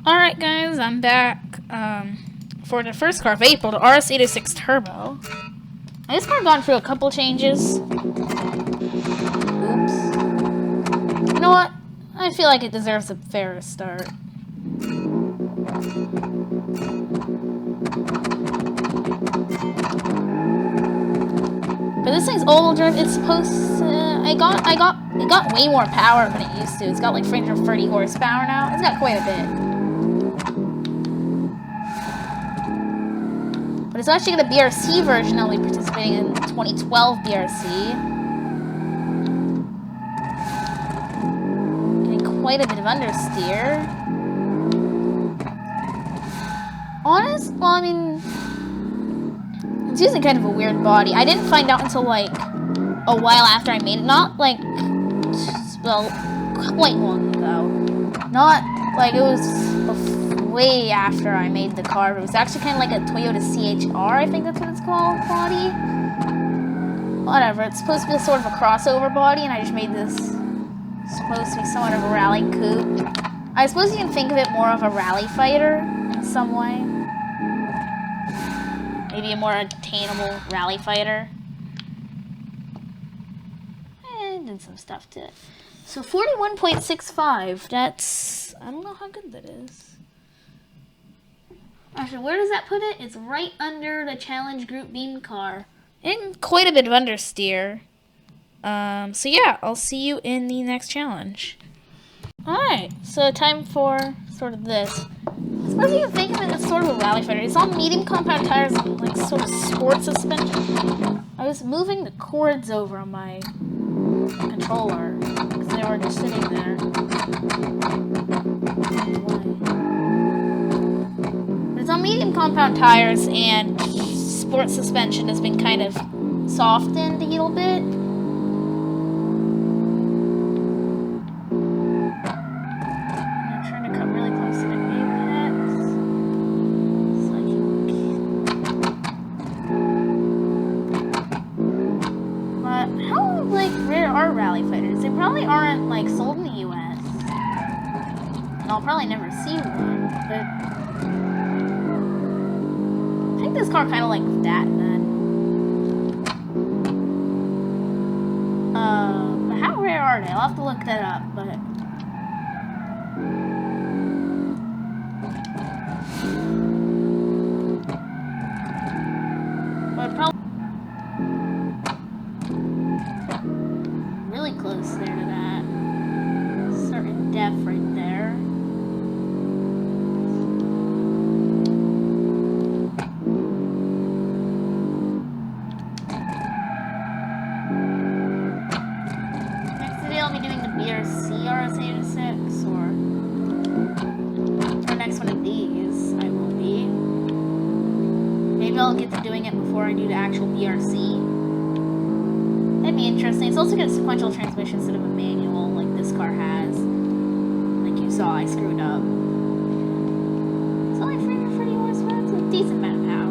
Alright guys, I'm back for the first car of April, the RS-86 Turbo. This car gone through a couple changes. Oops. You know what? I feel like it deserves a fairer start. But this thing's older. It's supposed to, it got way more power than it used to. It's got like 330 horsepower now. It's got quite a bit. But it's actually got a BRC version. I'll be participating in 2012 BRC. Getting quite a bit of understeer. Well, I mean, it's using kind of a weird body. I didn't find out until like a while after I made it. Not like, well, quite long ago. Not like it was way after I made the car. It was actually kind of like a Toyota CHR, I think that's what it's called, body. Whatever, it's supposed to be sort of a crossover body, and I just made this supposed to be somewhat of a rally coupe. I suppose you can think of it more of a rally fighter in some way. Maybe a more attainable rally fighter. And did some stuff to it. So 41.65, that's, I don't know how good that is. Actually, where does that put it? It's right under the challenge group beam car. And quite a bit of understeer. So yeah, I'll see you in the next challenge. Alright, so time for sort of this. I suppose you can think of it as sort of a rally fighter. It's on medium compound tires and like sort of sport suspension. I was moving the cords over on my controller because they were just sitting there. It's on medium compound tires, and sport suspension has been kind of softened a little bit. I'm trying to come really close to the apex. So I can... But how, like, rare are rally fighters? They probably aren't, like, sold in the US. And I'll probably never see one, but... I think this car kind of like that then. But how rare are they? I'll have to look that up, but... probably... really close there to that. Certain depth right there. I'll be doing the BRC RS-86, or for next one of these, I will be. Maybe I'll get to doing it before I do the actual BRC. That'd be interesting. It's also got a sequential transmission instead of a manual, like this car has. Like you saw, I screwed up. It's only 330 horsepower, it's a decent amount of power.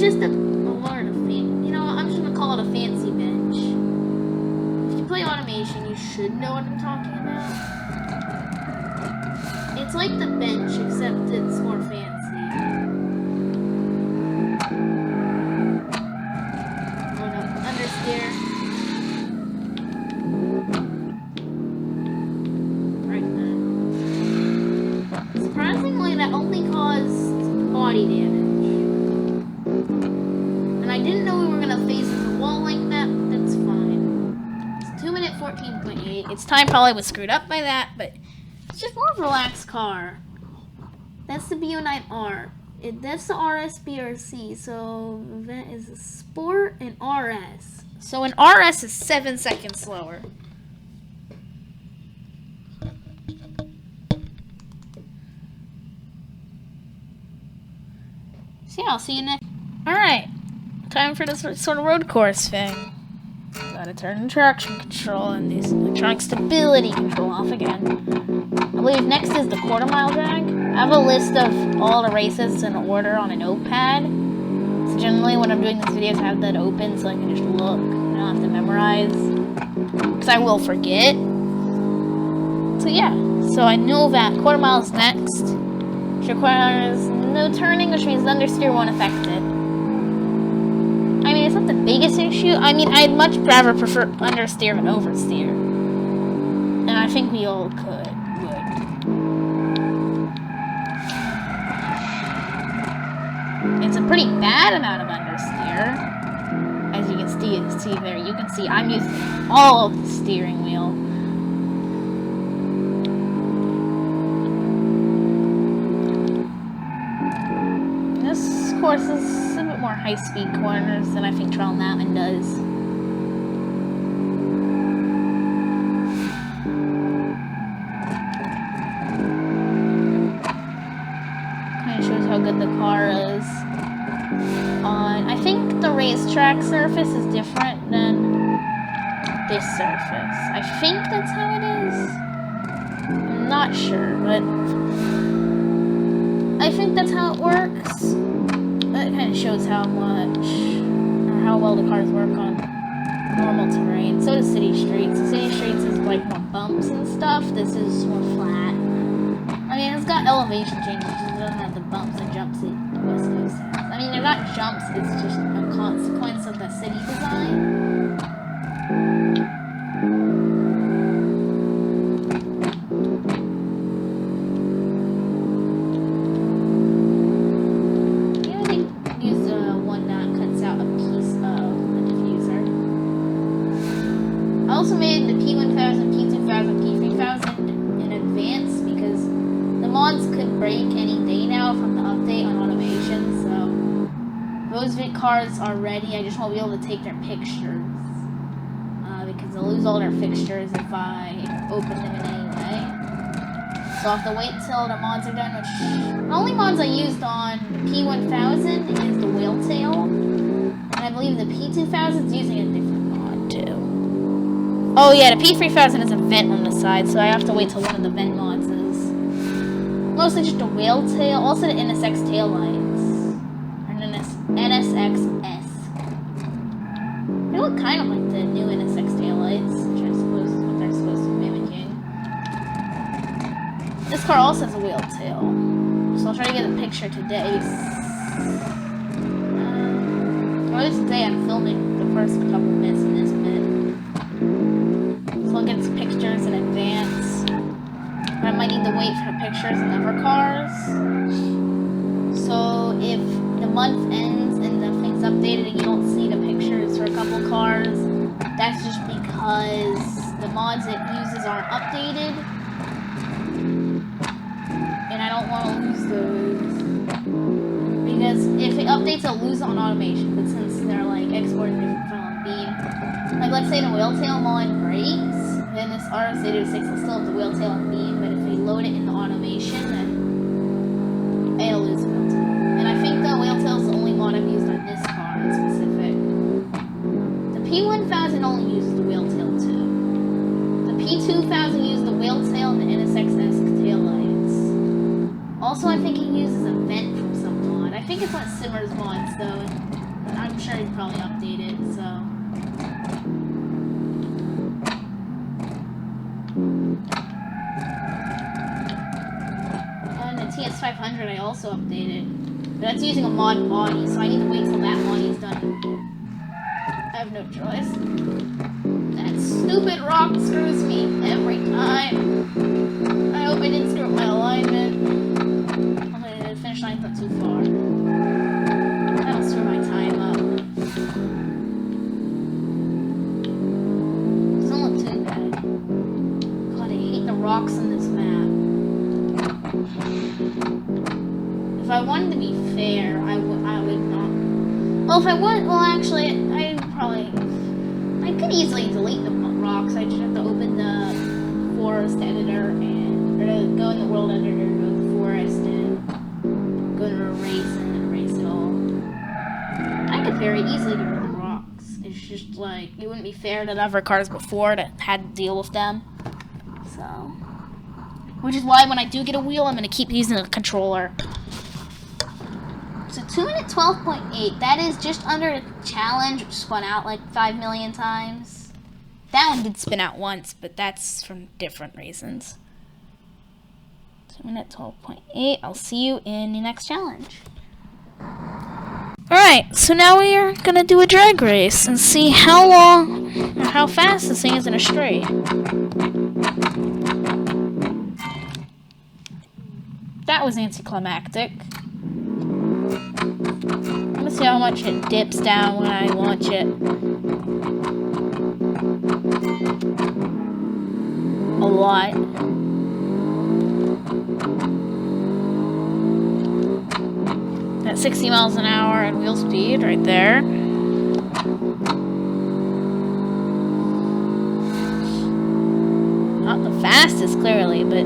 just a fan. You know what? I'm just gonna call it a fancy bench. If you play automation, you should know what I'm talking about. It's like the bench, except it's more fancy. Oh no, understeer. Right then. Surprisingly, that only caused body damage. And I didn't know we were gonna face the wall like that, but that's fine. It's 2 minute 14.8. Its time probably was screwed up by that, but it's just more of a relaxed car. That's the B09R. That's the RS, B, or C. So that is a Sport and RS. So an RS is 7 seconds slower. So yeah, I'll see you next. Alright. Time for this sort of road course thing. Gotta turn the traction control and this electronic stability control off again. I believe next is the quarter-mile drag. I have a list of all the races in order on a notepad. So generally when I'm doing these videos, I have that open so I can just look. I don't have to memorize. Because I will forget. So yeah. So I know that quarter-mile is next. Which requires no turning, which means the understeer won't affect it. I mean, it's not the biggest issue. I mean, I'd much rather prefer understeer than oversteer. And I think we all would. It's a pretty bad amount of understeer. As you can see there, you can see I'm using all of the steering wheel. This course is a bit more high-speed corners than I think Trail Mountain does. Kind of shows how good the car is. I think the racetrack surface is different than this surface. I think that's how it is. I'm not sure, but I think that's how it works. That kind of shows how much, or how well the cars work on normal terrain. So does City Streets. City Streets is like more bumps and stuff. This is more flat. I mean, it's got elevation changes. It doesn't have the bumps and jumps that West Coast has. I mean, they're not jumps. It's just a consequence of the city design. I also made the P1000, P2000, P3000 in advance because the mods could break any day now from the update on automation, so those cars are ready. I just won't be able to take their pictures because they'll lose all their fixtures if I open them in any way. So I'll have to wait till the mods are done, which the only mods I used on the P1000 is the whale tail, and I believe the P2000 is using a different mod too. Oh yeah, the P3000 has a vent on the side, so I have to wait till one of the vent mods is. Mostly just a whale tail, also the NSX taillights. Or NSX-S. They look kind of like the new NSX taillights, which I suppose is what they're supposed to be mimicking. This car also has a whale tail, so I'll try to get a picture today. Or at least today I'm filming the first couple minutes in this bit. So I'll get pictures in advance. But I might need to wait for the pictures in other cars. So if the month ends and the thing's updated and you don't see the pictures for a couple cars, that's just because the mods it uses aren't updated. And I don't want to lose those. Because if it updates, it'll lose it on automation. But since they're like exporting different from Beam, like let's say the whale tail mod breaks, then this RS806 will still have the whale tail and beam, but if they load it in the automation, then it'll lose the whale tail. And I think the whale tail is the only mod I've used on this car in specific. The P1000 only uses the whale tail too. The P2000 uses the whale tail and the NSX-S taillights. Also, I think he uses a vent from some mod. I think it's one of Simmer's mods though. I'm sure he'd probably update it, so. And the TS500 I also updated. But that's using a mod body, so I need to wait till that body is done. I have no choice. That stupid rock screws me every time. I hope I didn't screw up my alignment. Hopefully the finish line's not too far. That'll screw my time up. Doesn't look too bad. God, I hate the rocks on this map. If I wanted to be fair, I would not. Well, if I would, well, actually, I could easily delete the rocks. I just have to open the forest editor and go in the world editor, go to the forest, and go to erase and erase it all. I could very easily get rid of the rocks. It's just like it wouldn't be fair to the other cars before that had to deal with them. So, which is why when I do get a wheel, I'm gonna keep using a controller. So 2 minute 12.8, that is just under the challenge, which spun out like 5 million times. That one did spin out once, but that's from different reasons. 2 minute 12.8, I'll see you in the next challenge. Alright, so now we are going to do a drag race and see how long or how fast this thing is in a straight. That was anticlimactic. Let's see how much it dips down when I launch it. A lot. At 60 miles an hour at wheel speed, right there. Not the fastest, clearly, but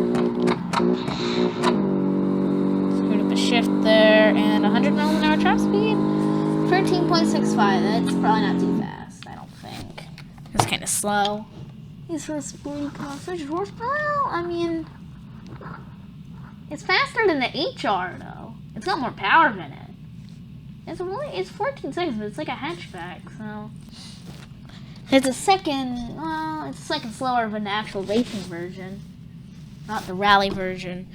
screwed up a shift there, and 100 miles an hour top speed. 13.65. That's probably not too fast. I don't think. It's kind of slow. These for a sporty car, such horsepower. Well, I mean, it's faster than the HR though. It's got more power in it. It's 14 seconds, but it's like a hatchback, so it's a second. Well, it's a second slower than the actual racing version, not the rally version.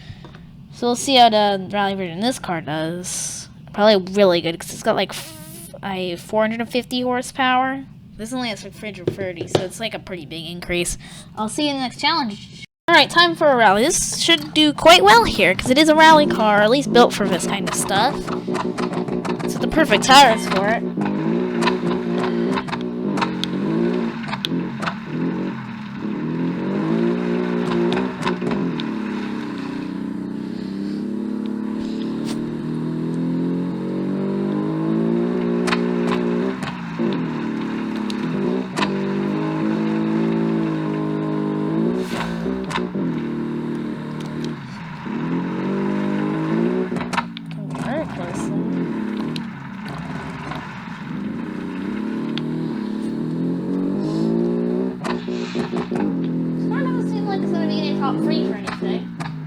So we'll see how the rally version of this car does. Probably really good because it's got like 450 horsepower. This only has like 330, so it's like a pretty big increase. I'll see you in the next challenge. Alright, time for a rally. This should do quite well here because it is a rally car, at least built for this kind of stuff. It's the perfect tires for it. Top 3 for anything.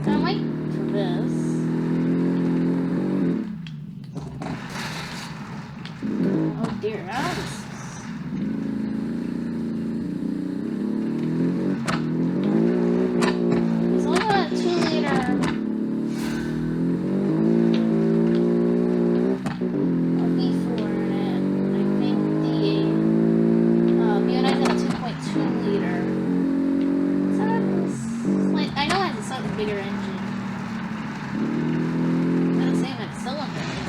So I might for this. Oh dear, that is. It's only got a 2-liter V4 in it. I think the B09's got a 2.2 liter. I know it has a slightly bigger engine. Not the same as cylinders.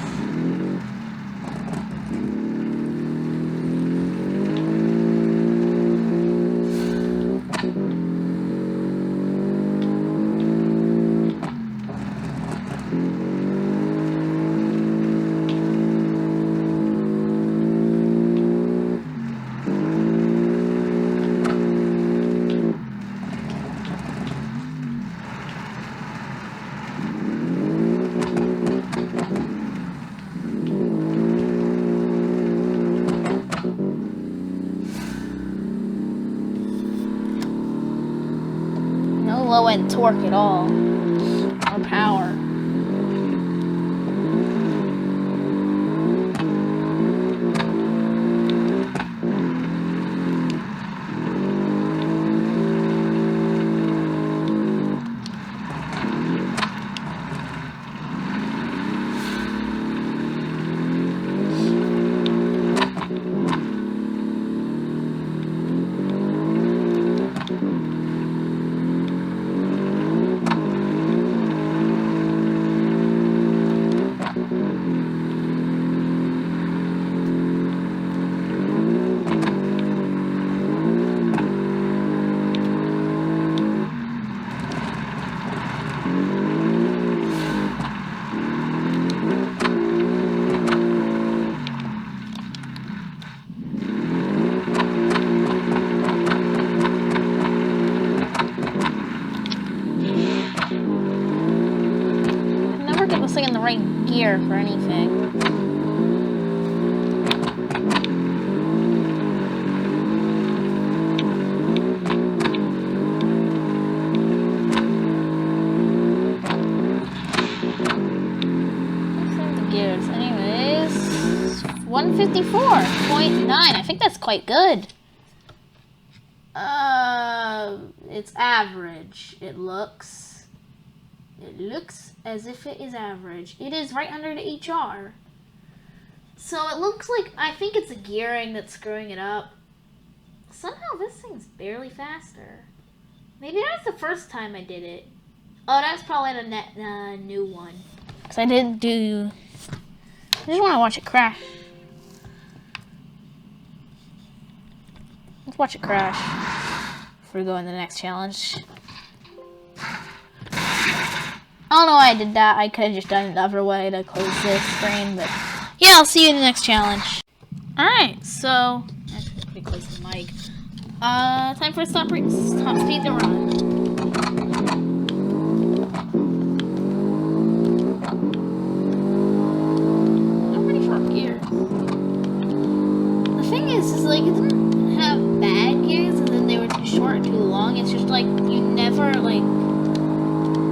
Low-end torque at all, or power. looks like in the right gear for anything. Gears. Anyways, 154.9. I think that's quite good. It's average. It looks as if it is average. It is right under the HR. So it looks like, I think it's the gearing that's screwing it up. Somehow this thing's barely faster. Maybe that's the first time I did it. Oh, that's probably the new one. Because I didn't do... I just want to watch it crash. Let's watch it crash before we go into the next challenge. I don't know why I did that. I could have just done it the other way to close this screen, but yeah, I'll see you in the next challenge. Alright, so let me close the mic. Time for a top speed to run. Is like it doesn't have bad gears and then they were too short or too long. It's just like you never like.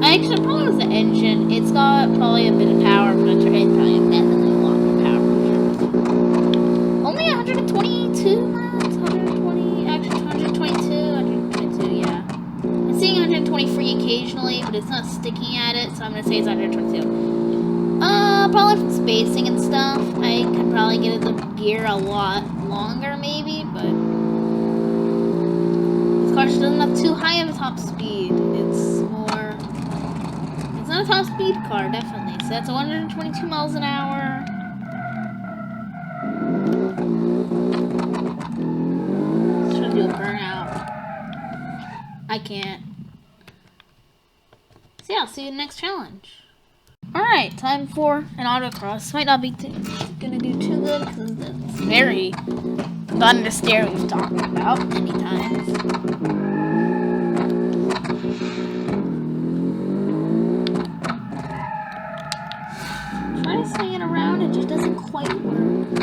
Actually, probably was the engine. It's got probably a bit of power, but it's probably definitely a lot more power. Only 122 miles, 120, actually 122, yeah. I'm seeing 123 occasionally, but it's not sticking at it, so I'm gonna say it's 122. Probably from spacing and stuff. I could probably get the gear a lot longer, maybe, but this car just doesn't have too high of a top speed. It's not a top speed car, definitely. So that's 122 miles an hour. Let's try to do a burnout. I can't. So yeah, I'll see you in the next challenge. Alright, time for an autocross. Might not be gonna do too good because it's very understeer we've talked about many times. Try to swing it around, it just doesn't quite work.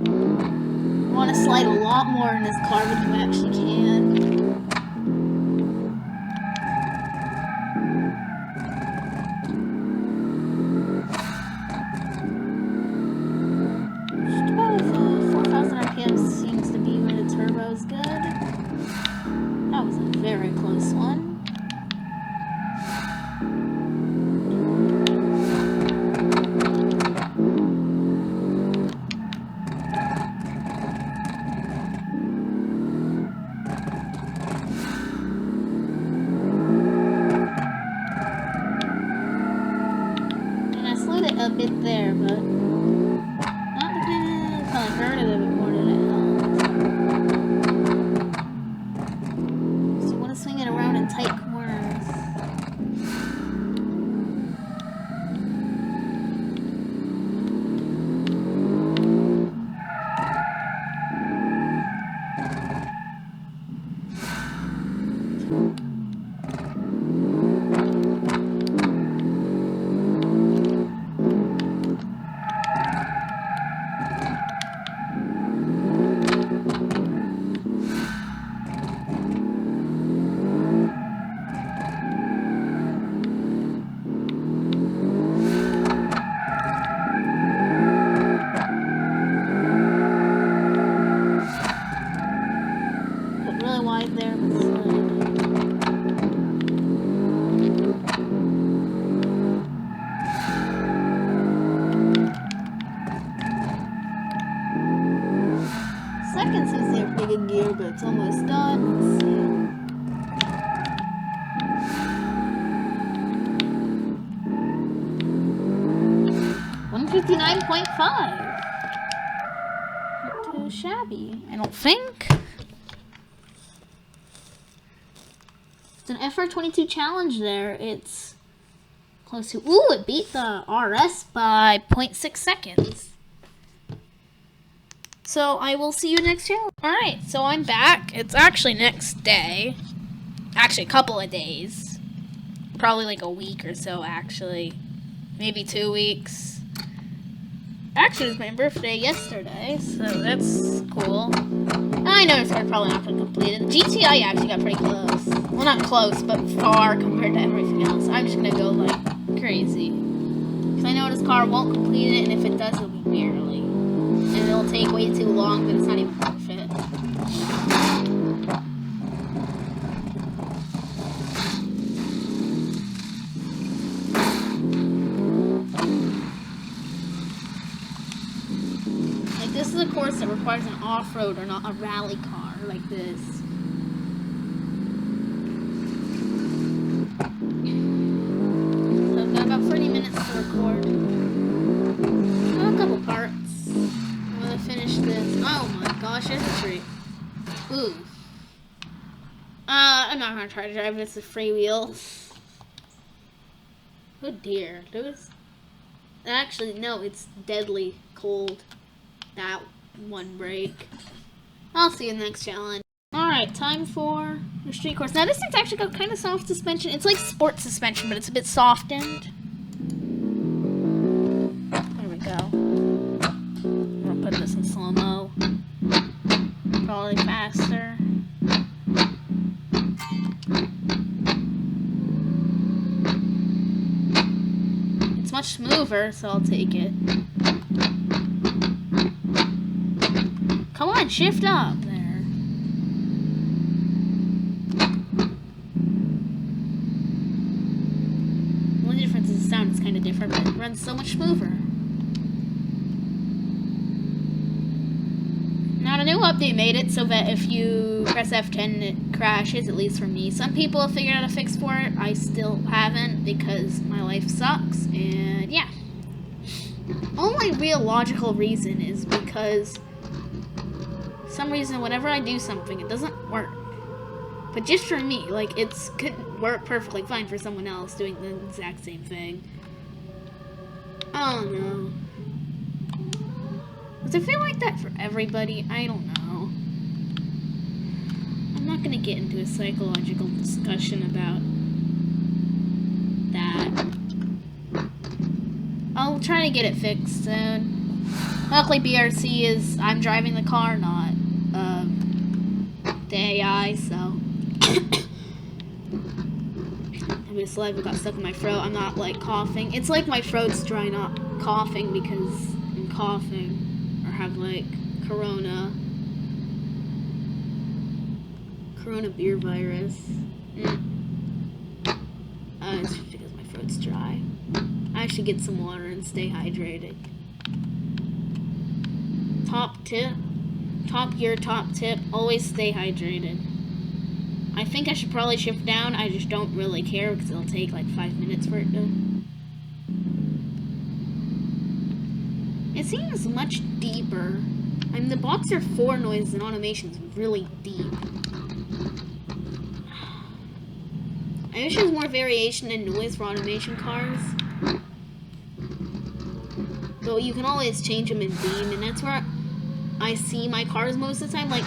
You want to slide a lot more in this car than you actually can. Seems to be where the turbo is good. That was a very close one. And I slowed it a bit there, but not the kind of probably hurt it a bit more than it helped. Swing it around in tight corners. Wide there, but slid. 2nd seems to have pretty good gear, but it's almost done. Let's see. $159.5. Not too shabby, I don't think. It's an FR22 challenge there. It's close to... Ooh, it beat the RS by 0.6 seconds. So I will see you next challenge. Alright, so I'm back. It's actually next day. Actually, a couple of days. Probably like a week or so, actually. maybe 2 weeks. Actually, it was my birthday yesterday, so that's cool. I noticed I'm probably not going to complete it. GTI actually got pretty close. Well, not close, but far compared to everything else. I'm just going to go, like, crazy. Because I know this car won't complete it, and if it does, it'll be barely. And it'll take way too long, but it's not even worth it. This is a course that requires an off-road or not a rally car like this. So I've got about 30 minutes to record. Oh, a couple parts. I'm gonna finish this. Oh my gosh, there's a tree. Ooh. I'm not gonna try to drive this with freewheels. Oh dear. Actually, no, it's deadly cold. That one break. I'll see you in the next challenge. Alright, time for the street course. Now this thing's actually got kind of soft suspension. It's like sports suspension, but it's a bit softened. There we go. I'm gonna put this in slow-mo. Probably faster. It's much smoother, so I'll take it. Come on, shift up there. The only difference is the sound is kind of different, but it runs so much smoother. Now, the new update made it so that if you press F10, it crashes, at least for me. Some people have figured out a fix for it. I still haven't because my life sucks, and yeah. Only real logical reason is because some reason whenever I do something it doesn't work, but just for me, like, it could work perfectly fine for someone else doing the exact same thing. Oh no, does it feel like that for everybody? I don't know. I'm not gonna get into a psychological discussion about that. I'll try to get it fixed soon. Luckily BRC is, I'm driving the car, not the AI, so my saliva got stuck in my throat. I'm not like coughing. It's like my throat's dry, not coughing because I'm coughing or have like corona beer virus. It's because my throat's dry. I should get some water and stay hydrated. Top tip, always stay hydrated. I think I should probably shift down. I just don't really care because it'll take like 5 minutes for it to. It seems much deeper. I mean, the Boxer 4 noise and automation is really deep. I wish there was more variation in noise for automation cars. Though you can always change them in beam, and that's where I see my cars most of the time. Like,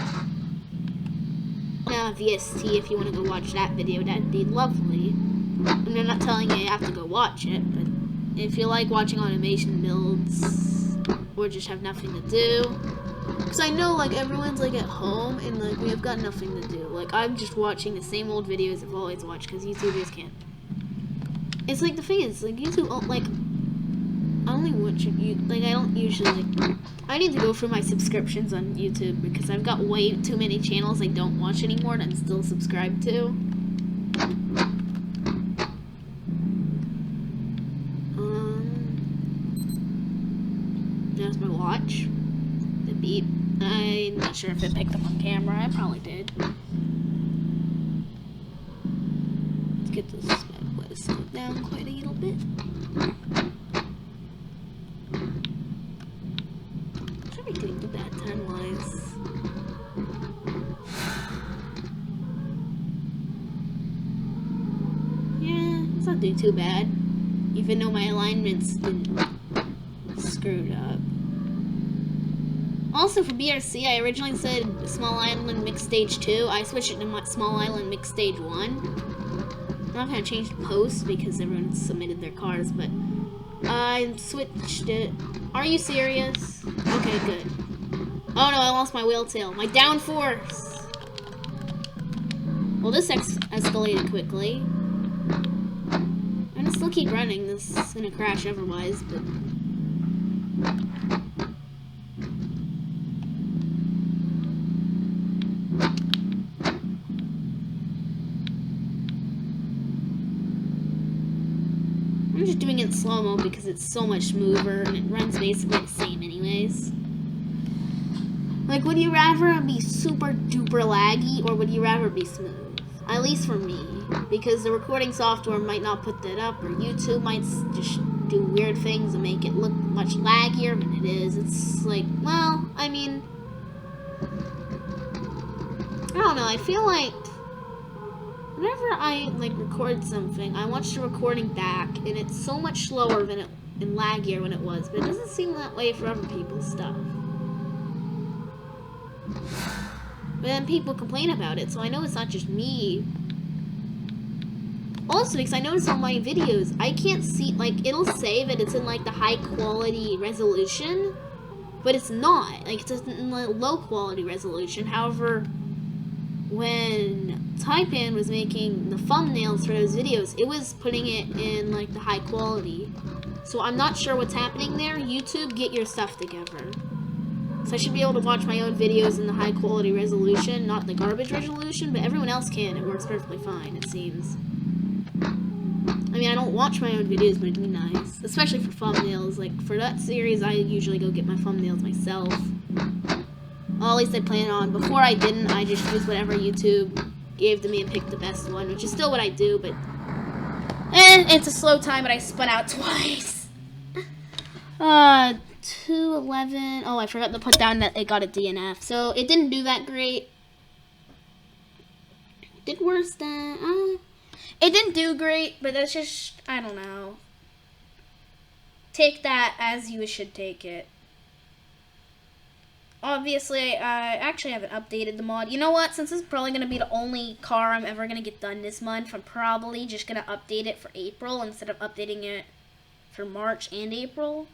VST, if you want to go watch that video, that'd be lovely. And I'm not telling you have to go watch it, but if you like watching automation builds, or just have nothing to do, because I know, like, everyone's, like, at home, and, like, we have got nothing to do. Like, I'm just watching the same old videos I've always watched, because YouTubers can't. It's, like, the thing is, like, YouTube, like, I only watch like, I don't usually, like, I need to go through my subscriptions on YouTube, because I've got way too many channels I don't watch anymore, and I'm still subscribed to. There's my watch. The beep. I'm not sure if it picked up on camera. I probably did. Let's get this bad boy to slow down quite a little bit. Should be doing the bad time-wise. Yeah, it's not doing too bad. Even though my alignment's been screwed up. Also, for BRC, I originally said Small Island Mixed Stage 2. I switched it to Small Island Mixed Stage 1. I'm not going to change the post because everyone submitted their cars, but I switched it. Are you serious? Okay, good. Oh no, I lost my wheel tail. My downforce! Well, this escalated quickly. I'm gonna still keep running. This is gonna crash otherwise, but... I'm just doing it in slow-mo because it's so much smoother and it runs basically the same anyways. Like, would you rather be super duper laggy or would you rather be smooth? At least for me. Because the recording software might not put that up, or YouTube might just do weird things and make it look much laggier than it is. It's like, well, I mean, I don't know, I feel like whenever I like record something, I watch the recording back and it's so much slower than it and laggier when it was, but it doesn't seem that way for other people's stuff. But then people complain about it, so I know it's not just me. Also, because I noticed on my videos, I can't see, like, it'll say that it's in, like, the high quality resolution, but it's not. Like, it's in the low quality resolution. However, when Taipan was making the thumbnails for those videos, it was putting it in, like, the high quality. So I'm not sure what's happening there. YouTube, get your stuff together. So I should be able to watch my own videos in the high quality resolution, not the garbage resolution, but everyone else can. It works perfectly fine, it seems. I mean, I don't watch my own videos, but it'd be nice. Especially for thumbnails. Like, for that series, I usually go get my thumbnails myself. Well, at least I plan on. Before I didn't, I just used whatever YouTube gave to me and picked the best one, which is still what I do, but... And it's a slow time, but I spun out twice. 211. Oh, I forgot to put down that it got a DNF. So, it didn't do that great. Did worse than... It didn't do great, but that's just, I don't know. Take that as you should take it. Obviously, I actually haven't updated the mod. You know what? Since this is probably going to be the only car I'm ever going to get done this month, I'm probably just going to update it for April instead of updating it for March and April.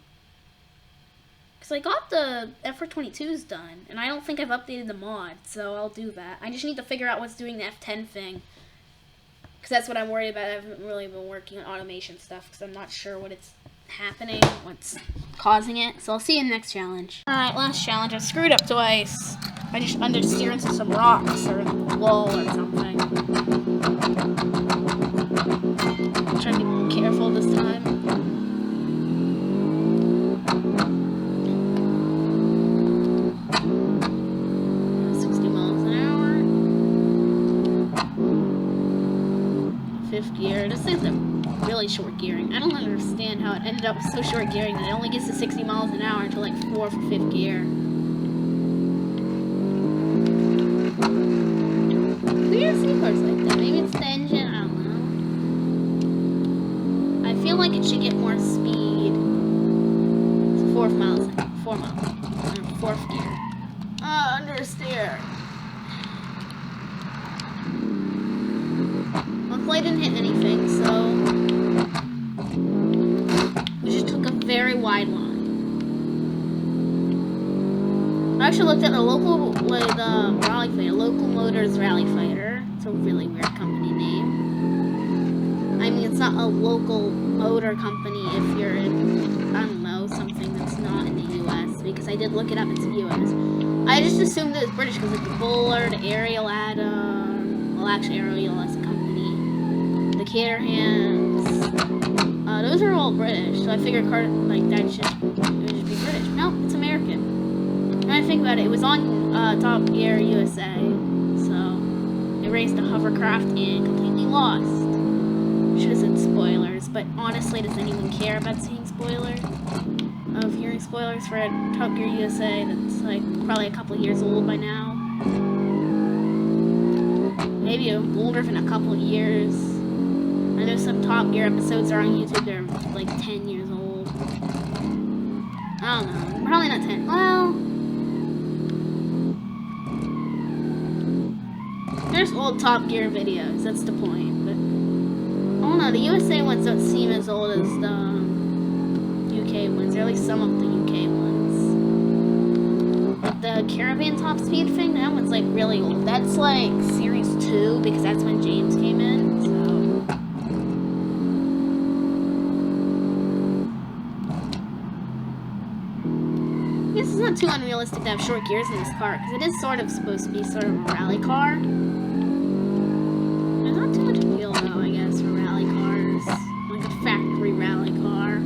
Because I got the F422s done, and I don't think I've updated the mod, so I'll do that. I just need to figure out what's doing the F10 thing. Because that's what I'm worried about. I haven't really been working on automation stuff because I'm not sure what it's happening, what's causing it. So I'll see you in the next challenge. Alright, last challenge. I screwed up twice. I just understeered into some rocks or a wall or something. I'm trying to be more careful this time. Gear. This is a really short gearing. I don't understand how it ended up so short gearing that it only gets to 60 miles an hour until like 4 for 5th gear. Weird seaports like that. Maybe it's the engine. I don't know. I feel like it should get more speed. It's 4 miles. 4 miles. 4th gear. Understeer. Well, I didn't hit anything, so we just took a very wide line. I actually looked at a local rally fighter, Local Motors Rally Fighter. It's a really weird company name. I mean, it's not a local motor company if you're in, I don't know, something that's not in the U.S. Because I did look it up, it's U.S. I just assumed it was British because like the Bullard, Ariel Adam, well, actually Ariel is a company. Caterhams, those are all British, so I figured car like that should be British. No, it's American. And I think about it, it was on Top Gear USA, so it raced a hovercraft and completely lost. Should have said spoilers, but honestly, does anyone care about seeing spoilers? Of hearing spoilers for a Top Gear USA that's like probably a couple years old by now. Maybe older than a couple years. I know some Top Gear episodes are on YouTube, they're like 10 years old. I don't know, probably not 10. Well, there's old Top Gear videos, that's the point. But I don't know, the USA ones don't seem as old as the UK ones, or at least some of the UK ones. Like the Caravan Top Speed thing, that one's like really old. That's like Series 2, because that's when James came in, so. I guess it's not too unrealistic to have short gears in this car, because it is sort of supposed to be sort of a rally car. There's not too much appeal, though, I guess, for rally cars. Like a factory rally car.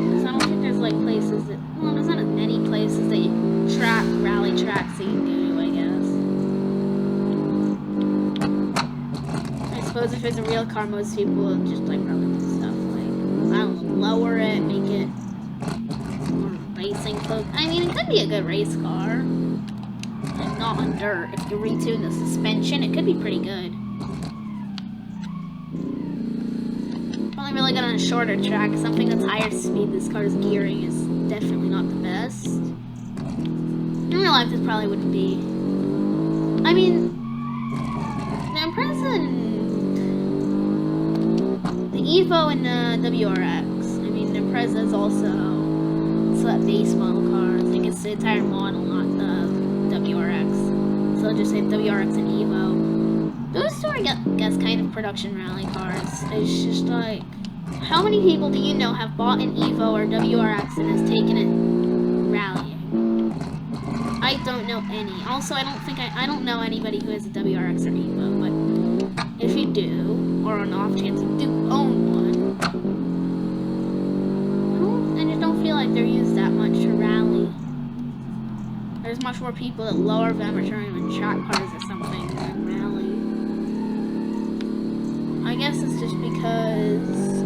Because I don't think there's, like, places that... Well, there's not as many places that you track rally tracks that you can go to, I guess. I suppose if it's a real car, most people would just, like, probably do stuff like... I don't know, lower it, make it more racing focused. I mean, it could be a good race car. Like, not on dirt. If you retune the suspension, it could be pretty good. Probably really good on a shorter track. Something that's higher speed, this car's gearing is definitely not the best. In real life, this probably wouldn't be. I mean, the Impreza and the Evo and the WRX. I mean, the Impreza is also that base model car. I think it's the entire model, not the WRX. So I'll just say WRX and Evo. Those two are, I guess, kind of production rally cars. It's just like, how many people do you know have bought an Evo or WRX and has taken it rallying? I don't know any. Also, I don't know anybody who has a WRX or Evo, but if you do, or on off chance you do own one, I just don't feel like they're used that much to rally. There's much more people that lower them or turn them into track cars or something than rally. I guess it's just because, I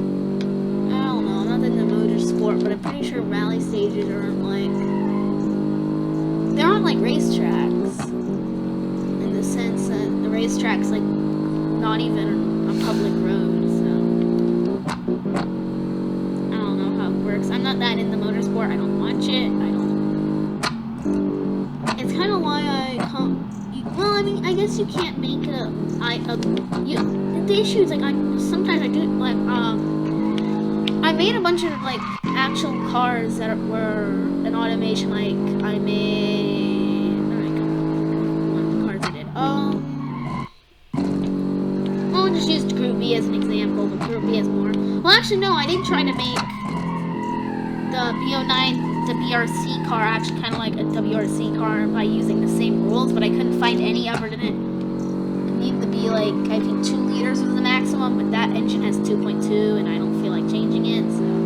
don't know, I'm not into motorsport, but I'm pretty sure rally stages aren't like, they're on like racetracks, in the sense that the racetrack's like not even a public road, so I don't know how it works. I'm not that into motorsport, I don't watch it, it's kind of why well, I mean, I guess you can't make the issue is like, sometimes I do, like, I made a bunch of, like, actual cars that were an automation, like, I made, one of the cars I did, I'll just use Group B as an example, but Group B has more. Well, actually, no, I did try to make the BO9, the BRC car, actually kind of like a WRC car by using the same rules, but I couldn't find any other than it needed to be like, I think 2 liters was the maximum, but that engine has 2.2, and I don't feel like changing it, so.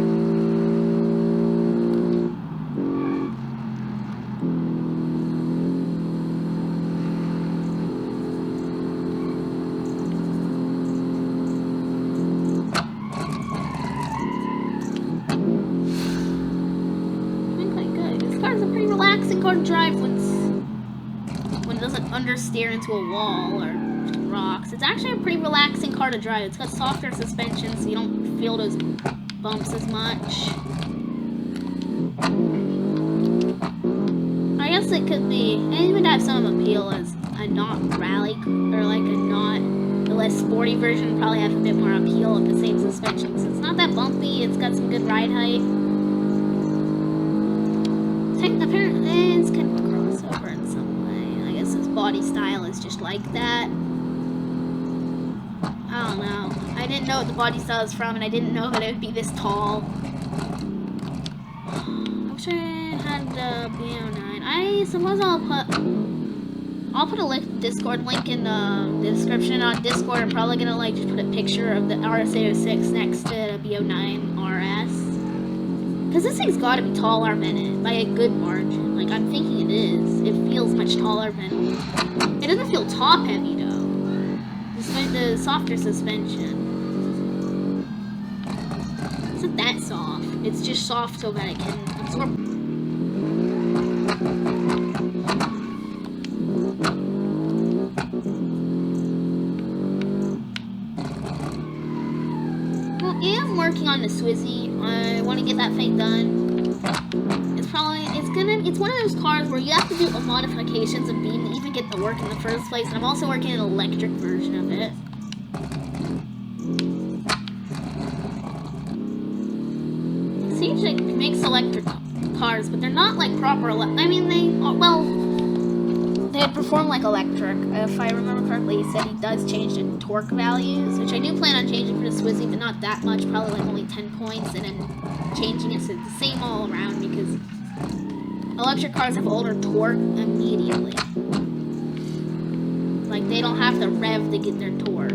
Car to drive when it doesn't understeer into a wall or rocks. It's actually a pretty relaxing car to drive. It's got softer suspension, so you don't feel those bumps as much. I guess it could be, and it would have some appeal as a not rally, or like the less sporty version would probably have a bit more appeal of the same suspension. So it's not that bumpy, it's got some good ride height. Apparently, it's kind of a crossover in some way. I guess its body style is just like that. I don't know. I didn't know what the body style is from, and I didn't know that it would be this tall. I wish I had the BO9. I suppose I'll put a Discord link in the description. On Discord, I'm probably gonna like just put a picture of the RS806 next to the BO9 RS. Because this thing's got to be taller than it, by a good margin. Like, I'm thinking it is. It feels much taller than... It doesn't feel top-heavy, though. Despite the softer suspension. It's not that soft. It's just soft so that it can absorb... Well, I am working on the Swizzy. I want to get that thing done. It's one of those cars where you have to do modifications of beam to even get the work in the first place, and I'm also working on an electric version of it. makes electric cars, but they're not like proper. I mean, they perform like electric. If I remember correctly, he said he does change the torque values, which I do plan on changing for the Swizzy, but not that much. Probably like only 10 points, and then changing it so it's the same all around because electric cars have older torque immediately. Like they don't have to rev to get their torque.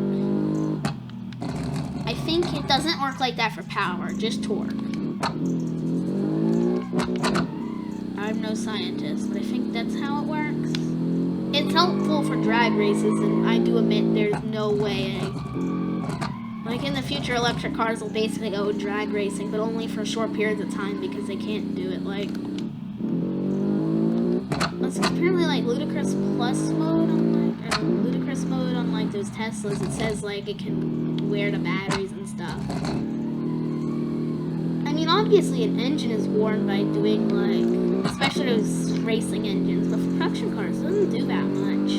I think it doesn't work like that for power, just torque. I'm no scientist, but I think that's how it works. It's helpful for drag races, and I do admit there's no way. Like in the future, electric cars will basically go drag racing, but only for short periods of time because they can't do it like. It's apparently like ludicrous plus mode on like, or ludicrous mode on like those Teslas. It says like it can wear the batteries and stuff. I mean, obviously an engine is worn by doing like, especially those racing engines, but for production cars it doesn't do that much.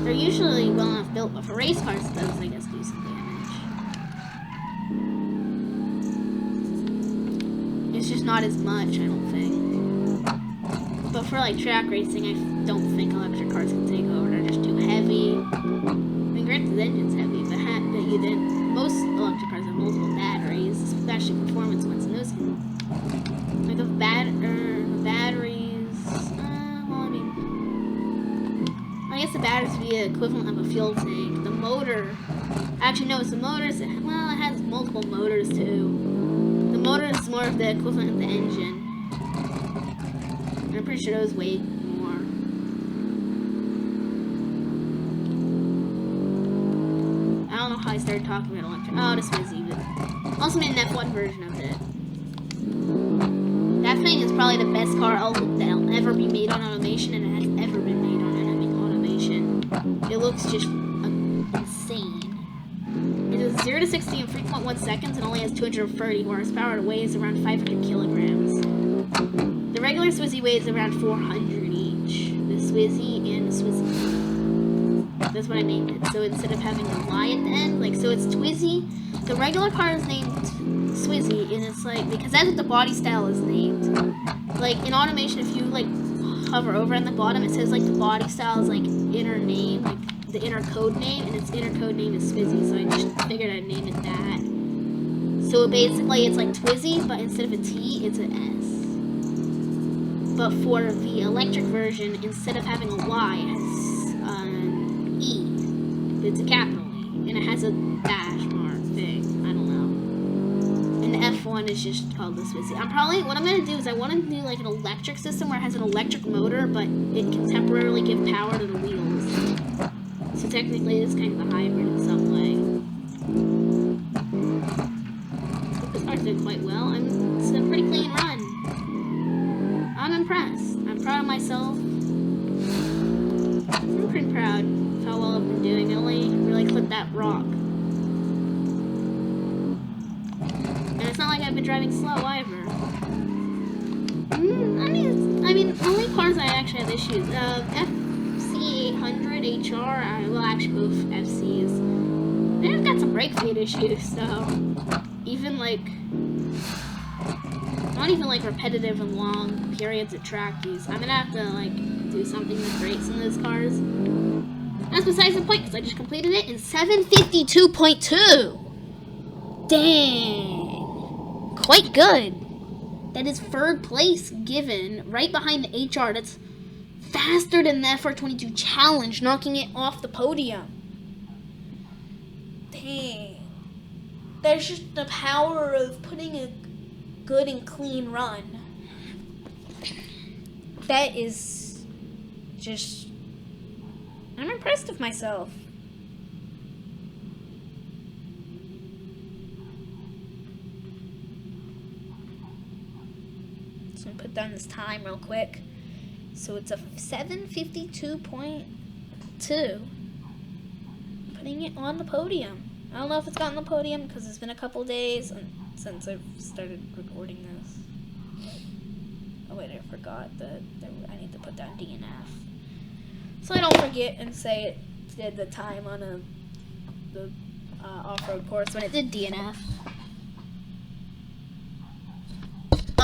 They're usually well enough built, but for race cars it does, I guess, do some damage. It's just not as much, I don't think. But for like track racing, I don't think electric cars can take over. They're just too heavy. I mean, granted, the engine's heavy, but most electric cars have multiple batteries, especially performance ones, and those can, like the batteries. Well, I mean, I guess the batteries would be the equivalent of a fuel tank. The motor, actually no, it's the motors. Well, it has multiple motors too. The motor is more of the equivalent of the engine. I'm pretty sure those weigh more. I don't know how I started talking about electric. Oh, this was even. Also made an F1 version of it. That thing is probably the best car that'll ever be made on Automation, and it has ever been made on Automation. It looks just insane. It does 0 to 60 in 3.1 seconds and only has 230 horsepower. It weighs around 500 kilograms. The regular Swizzy weighs around 400 each. The Swizzy and the Swizzy. That's what I named it. So instead of having a Y at the end, like, so it's Twizzy. The regular car is named Swizzy, and it's like, because that's what the body style is named. Like, in Automation, if you, like, hover over on the bottom, it says, like, the body style is, like, inner name, like, the inner code name, and its inner code name is Swizzy, so I just figured I'd name it that. So basically, it's like Twizzy, but instead of a T, it's an S. But for the electric version, instead of having a Y, it has an E. It's a capital E, and it has a dash mark thing. I don't know. And the F1 is just called the Swizzy. What I'm going to do is I want to do like an electric system where it has an electric motor, but it can temporarily give power to the wheels. So technically, it's kind of a hybrid in some way. This car's doing quite well. It's a pretty clean run. I'm impressed. I'm proud of myself. I'm pretty proud of how well I've been doing. I only really clipped that rock. And it's not like I've been driving slow either. I mean, only cars I actually have issues. FC800 HR, well, actually both FCs. They've got some brake fluid issues, so even like. Not even like repetitive and long periods of track use. I'm gonna have to like do something with brakes in those cars. That's besides the point, because I just completed it in 7:52.2. Dang, quite good. That is third place given, right behind the HR. That's faster than the FR22 Challenge, knocking it off the podium. Dang, that's just the power of putting a good and clean run. That is just, I'm impressed with myself. So I'm gonna put down this time real quick. So it's a 7:52.2. Putting it on the podium. I don't know if it's gotten the podium because it's been a couple days since I've started recording this. Oh wait, I forgot that I need to put down DNF. So I don't forget and say it did the time on the off-road course when it did DNF.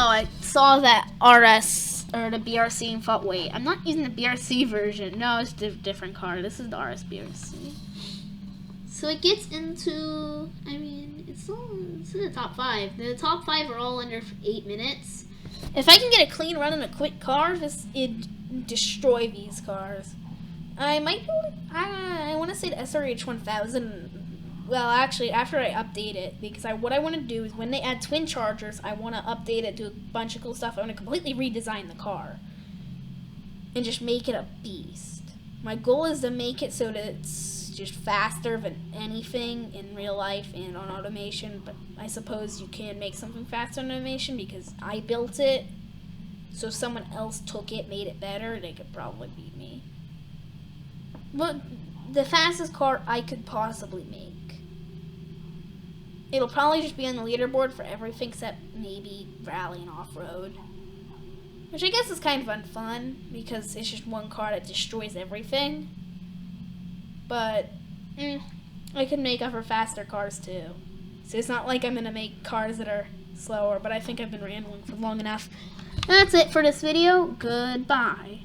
I saw that RS or the BRC and thought, wait, I'm not using the BRC version. No, it's a different car. This is the RS BRC. So it gets into, I mean, it's in the top 5. The top 5 are all under 8 minutes. If I can get a clean run in a quick car, it'd destroy these cars. I might go, I want to say the SRH 1000. Well, actually, after I update it, because what I want to do is when they add twin chargers, I want to update it, do a bunch of cool stuff. I want to completely redesign the car and just make it a beast. My goal is to make it so that it's just faster than anything in real life and on automation, but I suppose you can make something faster on automation because I built it. So if someone else took it, made it better, they could probably beat me. But the fastest car I could possibly make. It'll probably just be on the leaderboard for everything except maybe rally and off-road. Which I guess is kind of unfun because it's just one car that destroys everything. But I could make other faster cars too. So it's not like I'm going to make cars that are slower, but I think I've been rambling for long enough. That's it for this video. Goodbye.